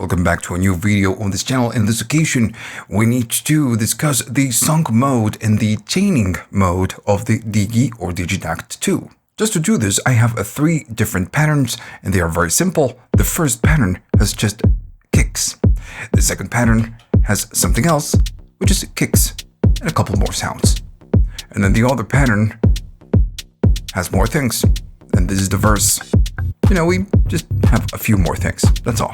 Welcome back to a new video on this channel. In this occasion, we need to discuss the song mode and the chaining mode of the Digi or DIGITAKT 2. Just to do this, I have three different patterns and they are very simple. The first pattern has just kicks. The second pattern has something else, which is kicks and a couple more sounds. And then the other pattern has more things. And this is the verse. We just have a few more things. That's all.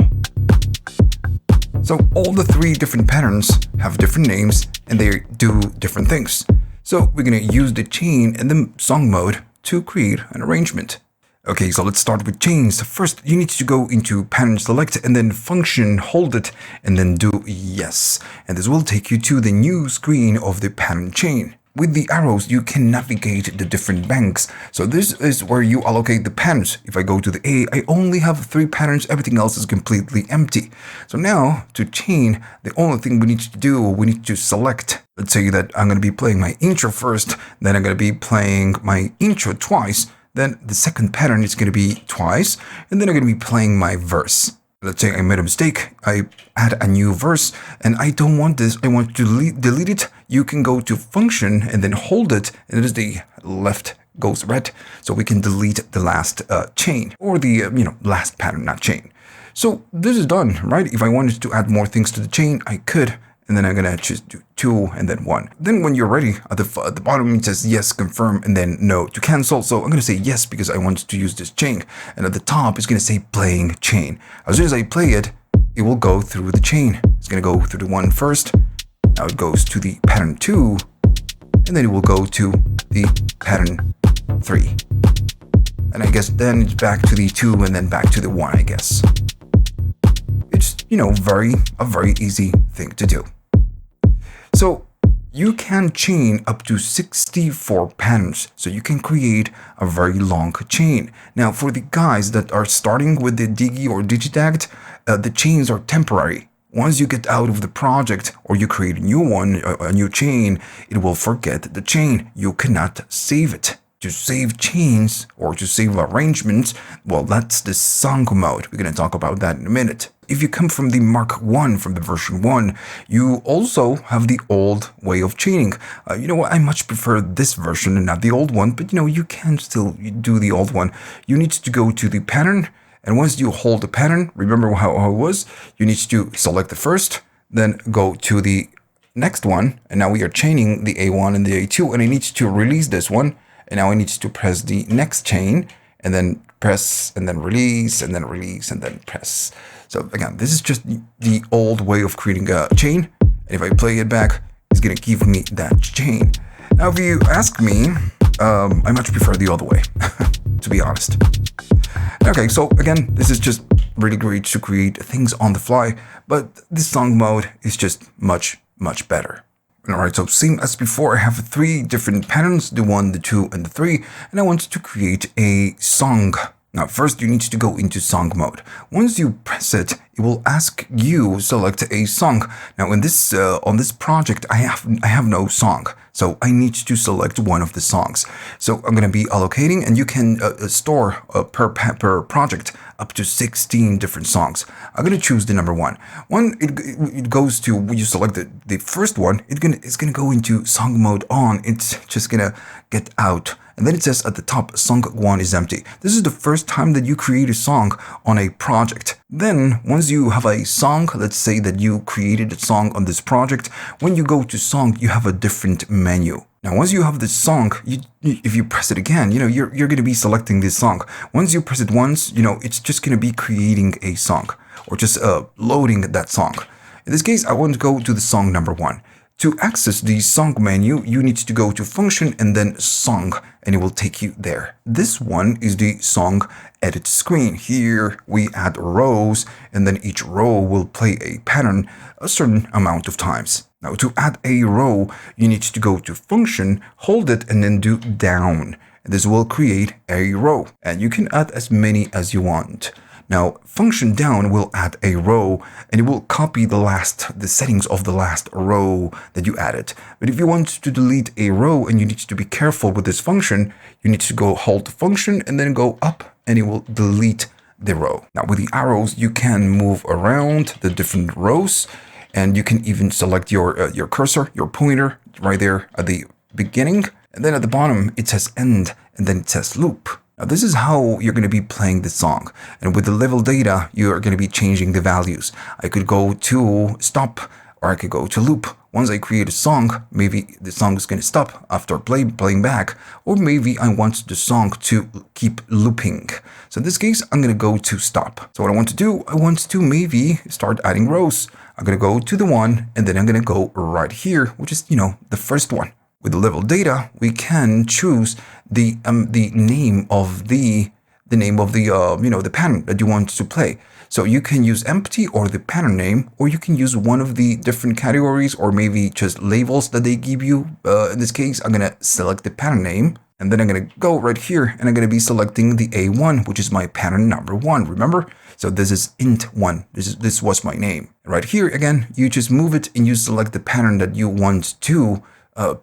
So all the three different patterns have different names and they do different things. So we're going to use the chain and the song mode to create an arrangement. Okay, so let's start with chains. First, you need to go into pattern select and then function, hold it, and then do yes. And this will take you to the new screen of the pattern chain. With the arrows, you can navigate the different banks. So this is where you allocate the patterns. If I go to the A, I only have 3 patterns. Everything else is completely empty. So now to chain, the only thing we need to do, we need to select. Let's say that I'm going to be playing my intro first, then I'm going to be playing my intro twice. Then the second pattern is going to be twice, and then I'm going to be playing my verse. Let's say I made a mistake, I add a new verse, and I don't want this, I want to delete it. You can go to function and then hold it, and it is the left goes red, so we can delete the last chain, or the last pattern, not chain. So this is done, right? If I wanted to add more things to the chain, I could. And then I'm going to just do 2 and then 1. Then when you're ready, at the bottom it says yes, confirm, and then no to cancel. So I'm going to say yes because I want to use this chain. And at the top, it's going to say playing chain. As soon as I play it, it will go through the chain. It's going to go through the 1 first. Now it goes to the pattern 2. And then it will go to the pattern 3. And I guess then it's back to the 2 and then back to the 1, I guess. It's, a very easy thing to do. So you can chain up to 64 patterns, so you can create a very long chain. Now, for the guys that are starting with the Digi or DIGITAKT, the chains are temporary. Once you get out of the project or you create a new one, a new chain, it will forget the chain. You cannot save it. To save chains or to save arrangements, well, that's the song mode. We're going to talk about that in a minute. If you come from the Mark 1, from the version 1, you also have the old way of chaining. You know what? I much prefer this version and not the old one, but you can still do the old one. You need to go to the pattern, and once you hold the pattern, remember how it was? You need to select the first, then go to the next one, and now we are chaining the A1 and the A2, and I need to release this one. And now I need to press the next chain and then press and then release and then release and then press. So again, this is just the old way of creating a chain. And if I play it back, it's going to give me that chain. Now, if you ask me, I much prefer the other way, to be honest. Okay, so again, this is just really great to create things on the fly, but this song mode is just much, much better. Alright, so same as before, I have 3 different patterns, the 1, the 2, and the 3, and I want to create a song. Now, first you need to go into song mode. Once you press it, it will ask you select a song. Now, in this on this project, I have no song, so I need to select one of the songs. So I'm going to be allocating, and you can store per project up to 16 different songs. I'm going to choose the number 1. It goes to, when you select the first one, it's gonna go into song mode on. It's just gonna get out. And then it says at the top, song 1 is empty. This is the first time that you create a song on a project. Then, once you have a song, let's say that you created a song on this project, when you go to song, you have a different menu. Now, once you have this song, if you press it again, you're going to be selecting this song. Once you press it once, it's just going to be creating a song or just loading that song. In this case, I want to go to the song number 1. To access the song menu, you need to go to function and then song, and it will take you there. This one is the song edit screen. Here we add rows, and then each row will play a pattern a certain amount of times. Now, to add a row, you need to go to function, hold it, and then do down. This will create a row, and you can add as many as you want. Now, function down will add a row, and it will copy the settings of the last row that you added. But if you want to delete a row and you need to be careful with this function, you need to go hold the function and then go up, and it will delete the row. Now with the arrows, you can move around the different rows, and you can even select your cursor, your pointer right there at the beginning. And then at the bottom, it says end, and then it says loop. Now this is how you're going to be playing the song. And with the level data, you are going to be changing the values. I could go to stop, or I could go to loop. Once I create a song, maybe the song is going to stop after playing back, or maybe I want the song to keep looping. So in this case, I'm going to go to stop. So what I want to do, I want to maybe start adding rows. I'm going to go to the one, and then I'm going to go right here, which is, the first one. With the level data, we can choose the name of the the pattern that you want to play. So you can use empty or the pattern name, or you can use one of the different categories, or maybe just labels that they give you. In this case, I'm gonna select the pattern name, and then I'm gonna go right here, and I'm gonna be selecting the A1, which is my pattern number 1. Remember? So this is int1. This was my name. Right here again, you just move it and you select the pattern that you want to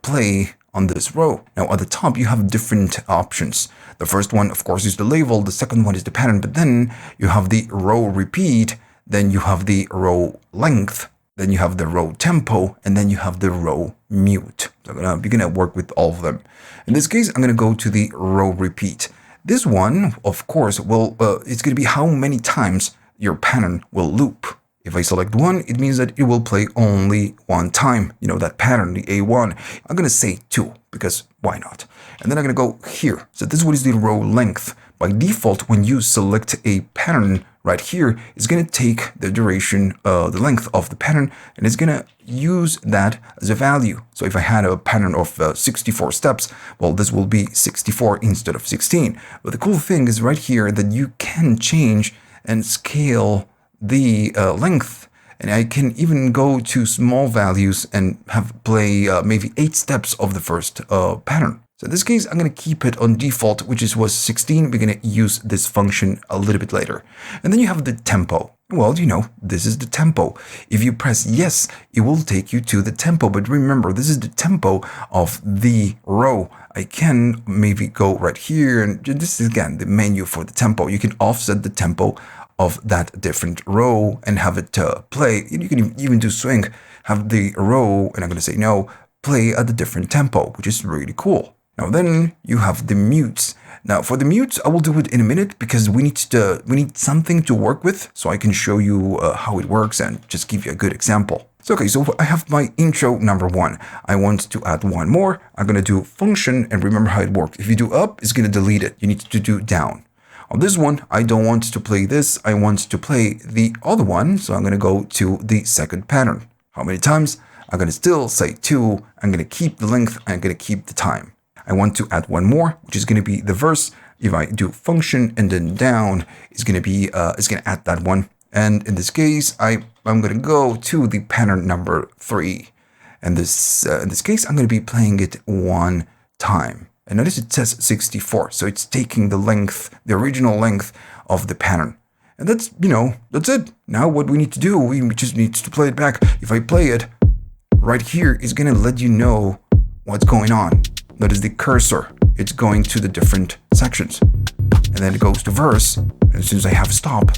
play on this row. Now at the top, you have different options. The first one, of course, is the label. The second one is the pattern, but then you have the row repeat, then you have the row length, then you have the row tempo, and then you have the row mute. So I'm gonna work with all of them. In this case, I'm gonna go to the row repeat. This one, of course, will it's gonna be how many times your pattern will loop. If I select 1, it means that it will play only one time. That pattern, the A1. I'm going to say 2, because why not? And then I'm going to go here. So this is what is the row length. By default, when you select a pattern right here, it's going to take the duration, the length of the pattern, and it's going to use that as a value. So if I had a pattern of 64 steps, well, this will be 64 instead of 16. But the cool thing is right here that you can change and scale the length, and I can even go to small values and have play maybe 8 steps of the first pattern. So in this case, I'm going to keep it on default, which was 16. We're going to use this function a little bit later. And then you have the tempo. Well, this is the tempo. If you press yes, it will take you to the tempo. But remember, this is the tempo of the row. I can maybe go right here, and this is again the menu for the tempo. You can offset the tempo of that different row and have it play. You can even do swing, have the row, and I'm going to say no, play at a different tempo, which is really cool. Now then you have the mutes. Now for the mutes, I will do it in a minute because we need something to work with, so I can show you how it works and just give you a good example. So okay, so I have my intro number 1. I want to add one more. I'm going to do function, and remember how it works. If you do up, it's going to delete it. You need to do down. On this one, I don't want to play this. I want to play the other one. So I'm going to go to the second pattern. How many times? I'm going to still say 2. I'm going to keep the length. I'm going to keep the time. I want to add one more, which is going to be the verse. If I do function and then down, it's going to be, it's going to add that one. And in this case, I'm going to go to the pattern number 3. And in this case, I'm going to be playing it one time. And notice it says 64, so it's taking the length, the original length of the pattern. And that's, that's it. Now what we need to do, we just need to play it back. If I play it, right here, it's going to let you know what's going on. Notice the cursor. It's going to the different sections. And then it goes to verse, and as soon as I have stop,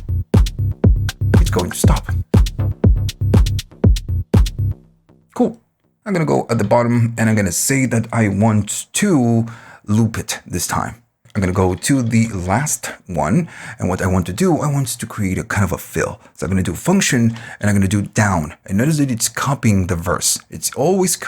it's going to stop. Cool. I'm going to go at the bottom, and I'm going to say that I want to loop it this time. I'm going to go to the last one, and what I want to do, I want to create a kind of a fill. So I'm going to do function, and I'm going to do down. And notice that it's copying the verse. It's always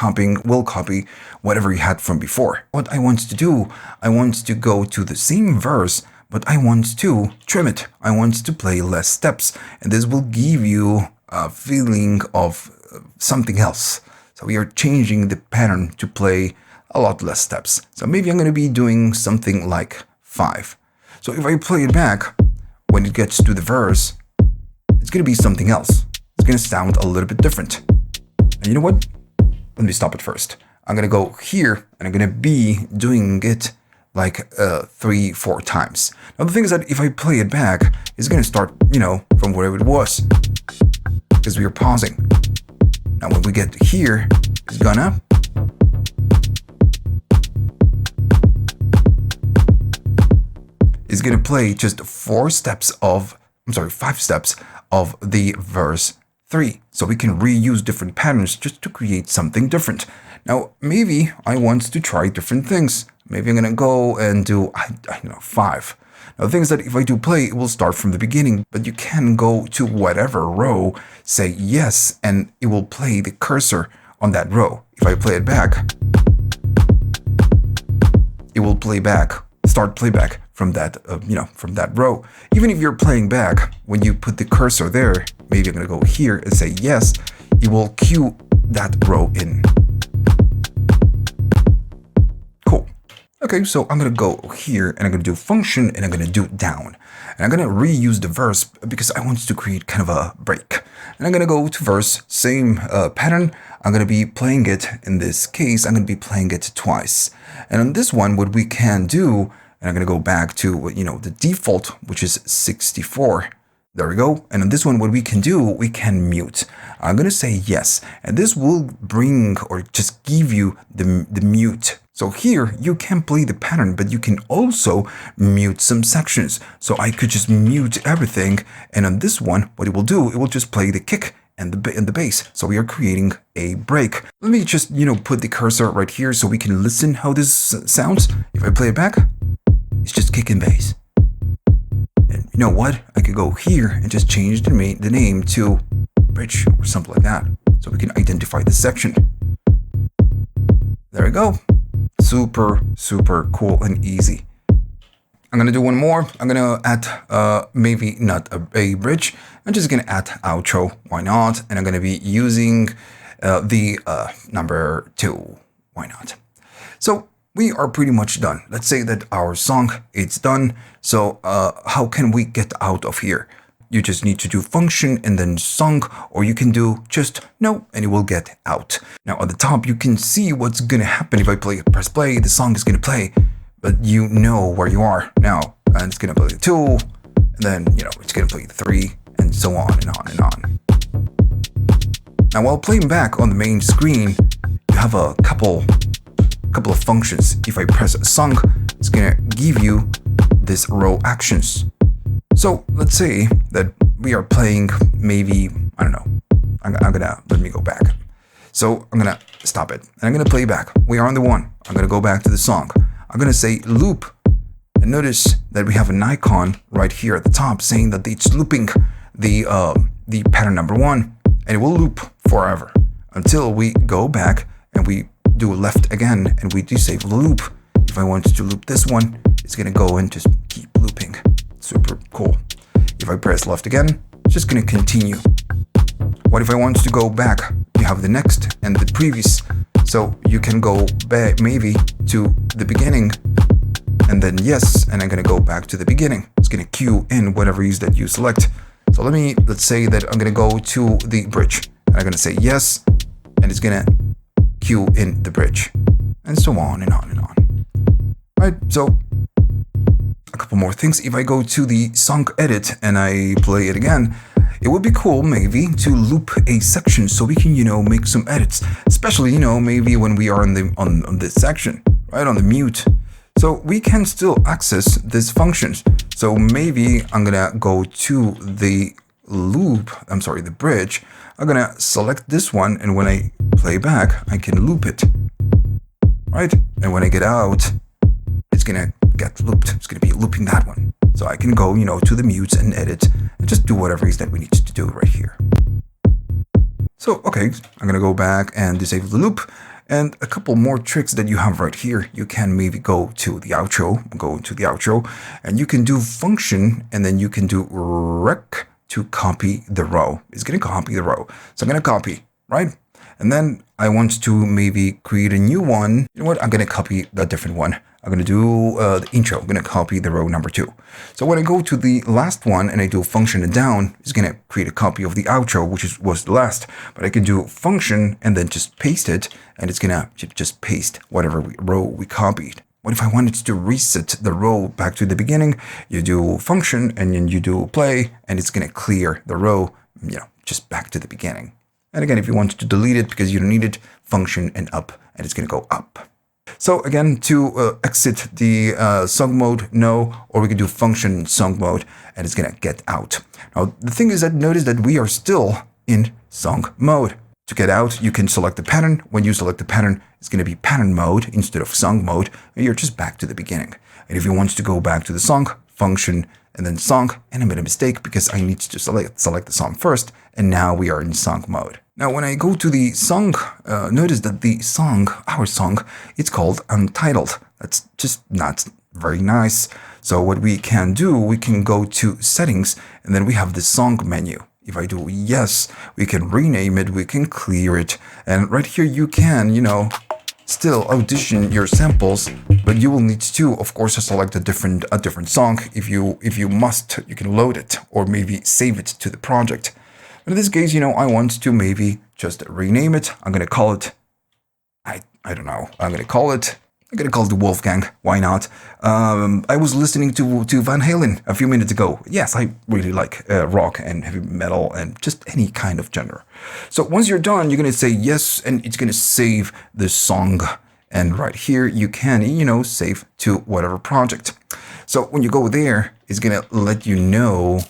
will copy whatever you had from before. What I want to do, I want to go to the same verse, but I want to trim it. I want to play less steps, and this will give you a feeling of something else. So we are changing the pattern to play a lot less steps. So maybe I'm going to be doing something like 5. So if I play it back, when it gets to the verse, it's going to be something else. It's going to sound a little bit different. And you know what? Let me stop it first. I'm going to go here, and I'm going to be doing it like 3-4 times. Now the thing is that if I play it back, it's going to start, from wherever it was, because we are pausing. Now when we get here, it's gonna is going to play just 5 steps of the verse 3. So we can reuse different patterns just to create something different. Now, maybe I want to try different things. Maybe I'm going to go and do, I don't know, 5. Now, the thing is that if I do play, it will start from the beginning, but you can go to whatever row, say yes, and it will play the cursor on that row. If I play it back, it will start playback from that, from that row. Even if you're playing back, when you put the cursor there, maybe I'm going to go here and say yes, it will cue that row in. Cool. Okay, so I'm going to go here and I'm going to do function and I'm going to do down. And I'm going to reuse the verse because I want to create kind of a break. And I'm going to go to verse, same pattern. I'm going to be playing it, in this case, I'm going to be playing it twice. And on this one, what we can do, and I'm going to go back to, the default, which is 64. There we go. And on this one, what we can do, we can mute. I'm going to say yes. And this will bring or just give you the mute. So here you can play the pattern, but you can also mute some sections. So I could just mute everything. And on this one, what it will do, it will just play the kick and the bass. So we are creating a break. Let me just, put the cursor right here so we can listen how this sounds. If I play it back, it's just kick and bass. And you know what? I could go here and just change the name to bridge or something like that. So we can identify the section. There we go. Super, super cool and easy. I'm going to do one more. I'm going to add, maybe not a bridge. I'm just going to add outro. Why not? And I'm going to be using the number 2. Why not? So we are pretty much done. Let's say that our song is done. So how can we get out of here? You just need to do function and then song, or you can do just no, and it will get out. Now at the top, you can see what's going to happen if I press play. The song is going to play, but you know where you are now. And it's going to play the 2, and then, it's going to play the 3, and so on and on and on. Now while playing back on the main screen, you have a couple of functions. If I press song, it's going to give you this row actions. So let's say that we are playing maybe, I don't know, let me go back. So I'm going to stop it and I'm going to play back. We are on the 1. I'm going to go back to the song. I'm going to say loop. And notice that we have an icon right here at the top saying that it's looping the pattern number 1, and it will loop forever until we go back and we do left again and we disable the loop. If I want to loop this one, it's going to go and just keep looping. Super cool. If I press left again, it's just going to continue. What if I want to go back? You have the next and the previous. So you can go back maybe to the beginning and then yes, and I'm going to go back to the beginning. It's going to cue in whatever it is that you select. So let's say that I'm going to go to the bridge. And I'm going to say yes, and it's going to cue in the bridge, and so on and on and on. Right, so a couple more things. If I go to the song edit and I play it again, it would be cool maybe to loop a section so we can, make some edits, especially, maybe when we are on this section, right, on the mute. So we can still access these functions. So maybe I'm gonna go to the the bridge. I'm gonna select this one, and when I play back, I can loop it, right? And when I get out, it's gonna get looped. It's gonna be looping that one. So I can go, to the mutes and edit and just do whatever it is that we need to do right here. So, okay, I'm gonna go back and disable the loop. And a couple more tricks that you have right here. You can maybe go to the outro, and you can do function, and then you can do rec to copy the row. It's going to copy the row. So I'm going to copy, right? And then I want to maybe create a new one. You know what? I'm going to copy a different one. I'm going to do the intro. I'm going to copy the row number 2. So when I go to the last one and I do function and down, it's going to create a copy of the outro, which was the last. But I can do function and then just paste it, and it's going to just paste whatever row we copied. What if I wanted to reset the row back to the beginning? You do function and then you do play, and it's going to clear the row, just back to the beginning. And again, if you want to delete it because you don't need it, function and up, and it's going to go up. So again, to exit the song mode, no, or we can do function song mode, and it's gonna get out. Now the thing is that notice that we are still in song mode. To get out, you can select the pattern. When you select the pattern, it's going to be pattern mode instead of song mode, and you're just back to the beginning. And if you want to go back to the song, function, and then song, and I made a mistake because I need to select the song first, and now we are in song mode. Now, when I go to the song, notice that the song, our song, it's called Untitled. That's just not very nice. So what we can do, we can go to settings, and then we have the song menu. If I do yes, we can rename it, we can clear it. And right here you can, still audition your samples, but you will need to, of course, select a different song. If you must, you can load it or maybe save it to the project. But in this case, I want to maybe just rename it. I'm gonna call it, I don't know, I'm gonna call it the Wolfgang. Why not? I was listening to Van Halen a few minutes ago. Yes, I really like rock and heavy metal and just any kind of genre. So once you're done, you're gonna say yes, and it's gonna save the song. And right here, you can, save to whatever project. So when you go there, it's gonna let you know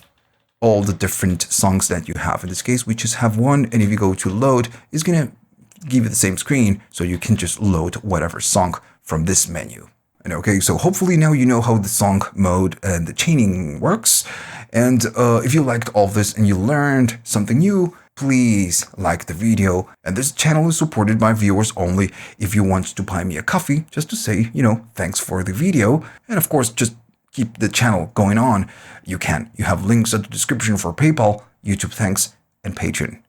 all the different songs that you have. In this case, we just have one, and if you go to load, it's gonna give you the same screen, so you can just load whatever song from this menu. And okay, so hopefully now you know how the song mode and the chaining works. And if you liked all this and you learned something new, please like the video. And this channel is supported by viewers only. If you want to buy me a coffee, just to say, thanks for the video. And of course, just keep the channel going on. You can. You have links at the description for PayPal, YouTube thanks, and Patreon.